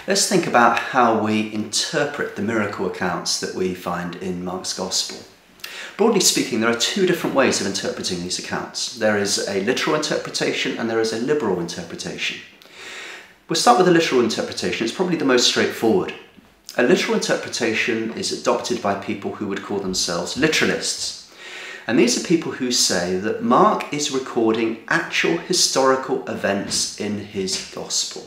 Let's think about how we interpret the miracle accounts that we find in Mark's Gospel. Broadly speaking, there are two different ways of interpreting these accounts. There is a literal interpretation and there is a liberal interpretation. We'll start with the literal interpretation. It's probably the most straightforward. A literal interpretation is adopted by people who would call themselves literalists. And these are people who say that Mark is recording actual historical events in his Gospel.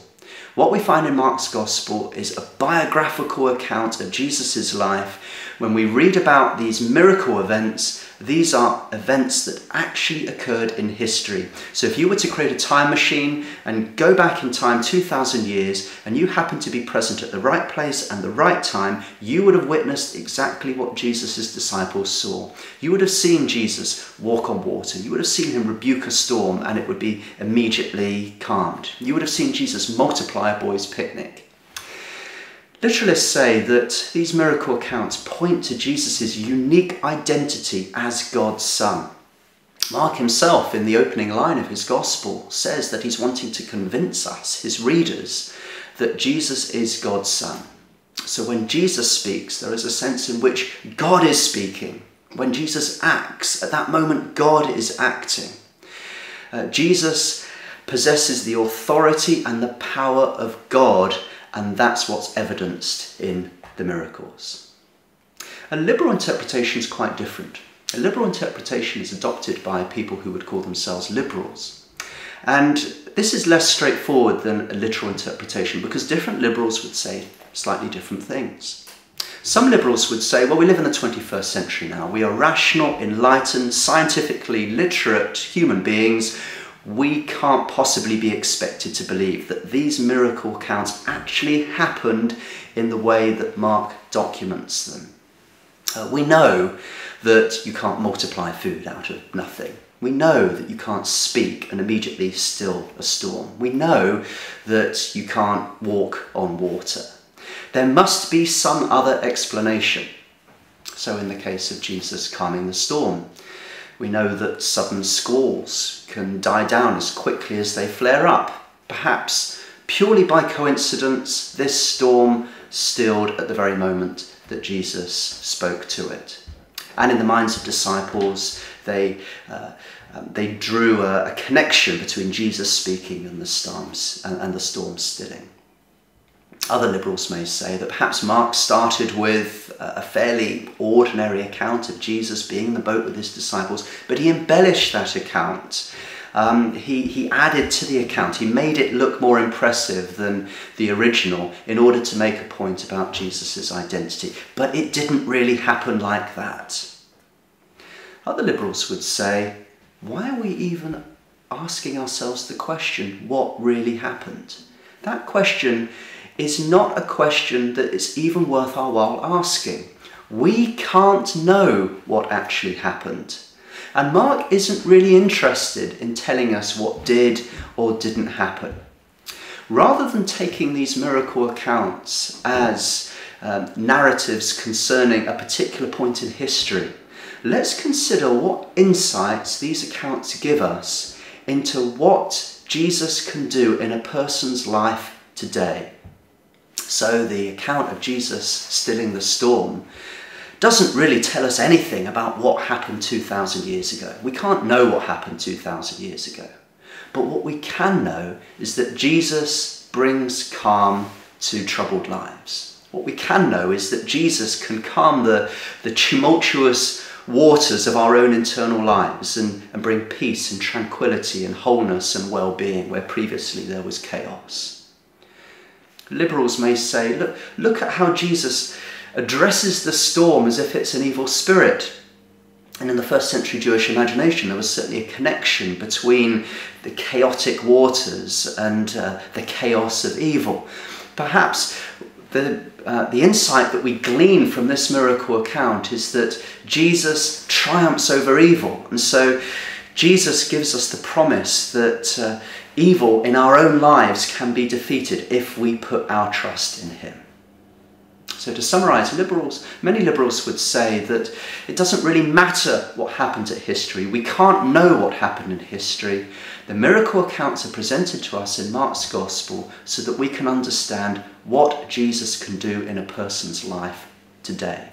What we find in Mark's Gospel is a biographical account of Jesus' life. When we read about these miracle events, these are events that actually occurred in history. So if you were to create a time machine and go back in time 2,000 years and you happen to be present at the right place and the right time, you would have witnessed exactly what Jesus' disciples saw. You would have seen Jesus walk on water. You would have seen him rebuke a storm and it would be immediately calmed. You would have seen Jesus multiply a boy's picnic. Literalists say that these miracle accounts point to Jesus' unique identity as God's Son. Mark himself, in the opening line of his Gospel, says that he's wanting to convince us, his readers, that Jesus is God's Son. So when Jesus speaks, there is a sense in which God is speaking. When Jesus acts, at that moment, God is acting. Jesus possesses the authority and the power of God, and that's what's evidenced in the miracles. A liberal interpretation is quite different. A liberal interpretation is adopted by people who would call themselves liberals. And this is less straightforward than a literal interpretation because different liberals would say slightly different things. Some liberals would say, well, we live in the 21st century now. We are rational, enlightened, scientifically literate human beings. We can't possibly be expected to believe that these miracle accounts actually happened in the way that Mark documents them. We know that you can't multiply food out of nothing. We know that you can't speak and immediately still a storm. We know that you can't walk on water. There must be some other explanation. So in the case of Jesus calming the storm, we know that sudden squalls can die down as quickly as they flare up. Perhaps purely by coincidence, this storm stilled at the very moment that Jesus spoke to it. And in the minds of disciples, they drew a connection between Jesus speaking and the storm stilling. Other liberals may say that perhaps Mark started with a fairly ordinary account of Jesus being in the boat with his disciples, but he embellished that account. He added to the account. He made it look more impressive than the original in order to make a point about Jesus' identity. But it didn't really happen like that. Other liberals would say, why are we even asking ourselves the question, what really happened? That question is not a question that is even worth our while asking. We can't know what actually happened. And Mark isn't really interested in telling us what did or didn't happen. Rather than taking these miracle accounts as narratives concerning a particular point in history, let's consider what insights these accounts give us into what Jesus can do in a person's life today. So the account of Jesus stilling the storm doesn't really tell us anything about what happened 2,000 years ago. We can't know what happened 2,000 years ago. But what we can know is that Jesus brings calm to troubled lives. What we can know is that Jesus can calm the tumultuous waters of our own internal lives and bring peace and tranquility and wholeness and well-being where previously there was chaos. Liberals may say, look at how Jesus addresses the storm as if it's an evil spirit. And in the first century Jewish imagination, there was certainly a connection between the chaotic waters and the chaos of evil. Perhaps the insight that we glean from this miracle account is that Jesus triumphs over evil. And so Jesus gives us the promise that evil in our own lives can be defeated if we put our trust in him. So to summarise, many liberals would say that it doesn't really matter what happened at history. We can't know what happened in history. The miracle accounts are presented to us in Mark's Gospel so that we can understand what Jesus can do in a person's life today.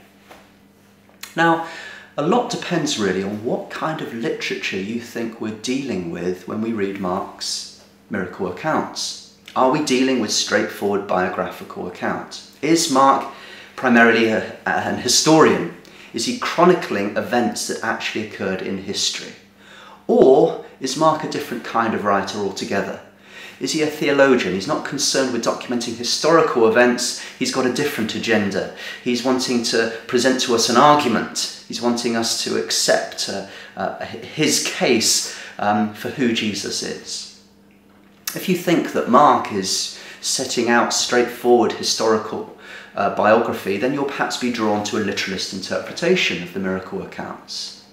Now, a lot depends really on what kind of literature you think we're dealing with when we read Mark's miracle accounts. Are we dealing with straightforward biographical accounts? Is Mark primarily an historian? Is he chronicling events that actually occurred in history? Or is Mark a different kind of writer altogether? Is he a theologian? He's not concerned with documenting historical events. He's got a different agenda. He's wanting to present to us an argument. He's wanting us to accept his case for who Jesus is. If you think that Mark is setting out straightforward historical biography, then you'll perhaps be drawn to a literalist interpretation of the miracle accounts.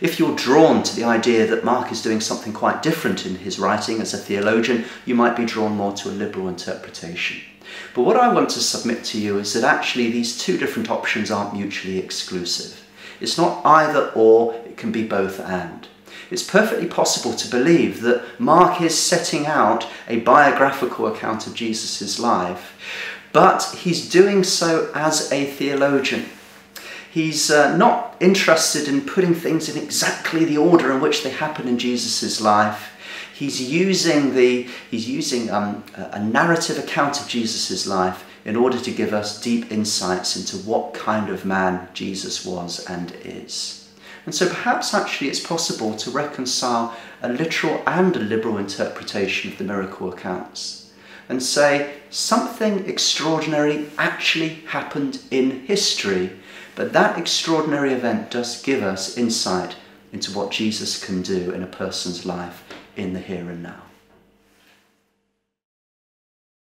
If you're drawn to the idea that Mark is doing something quite different in his writing as a theologian, you might be drawn more to a liberal interpretation. But what I want to submit to you is that actually these two different options aren't mutually exclusive. It's not either or, it can be both and. It's perfectly possible to believe that Mark is setting out a biographical account of Jesus' life, but he's doing so as a theologian. He's not interested in putting things in exactly the order in which they happen in Jesus' life. He's using a narrative account of Jesus' life in order to give us deep insights into what kind of man Jesus was and is. And so perhaps actually it's possible to reconcile a literal and a liberal interpretation of the miracle accounts and say something extraordinary actually happened in history, but that extraordinary event does give us insight into what Jesus can do in a person's life in the here and now.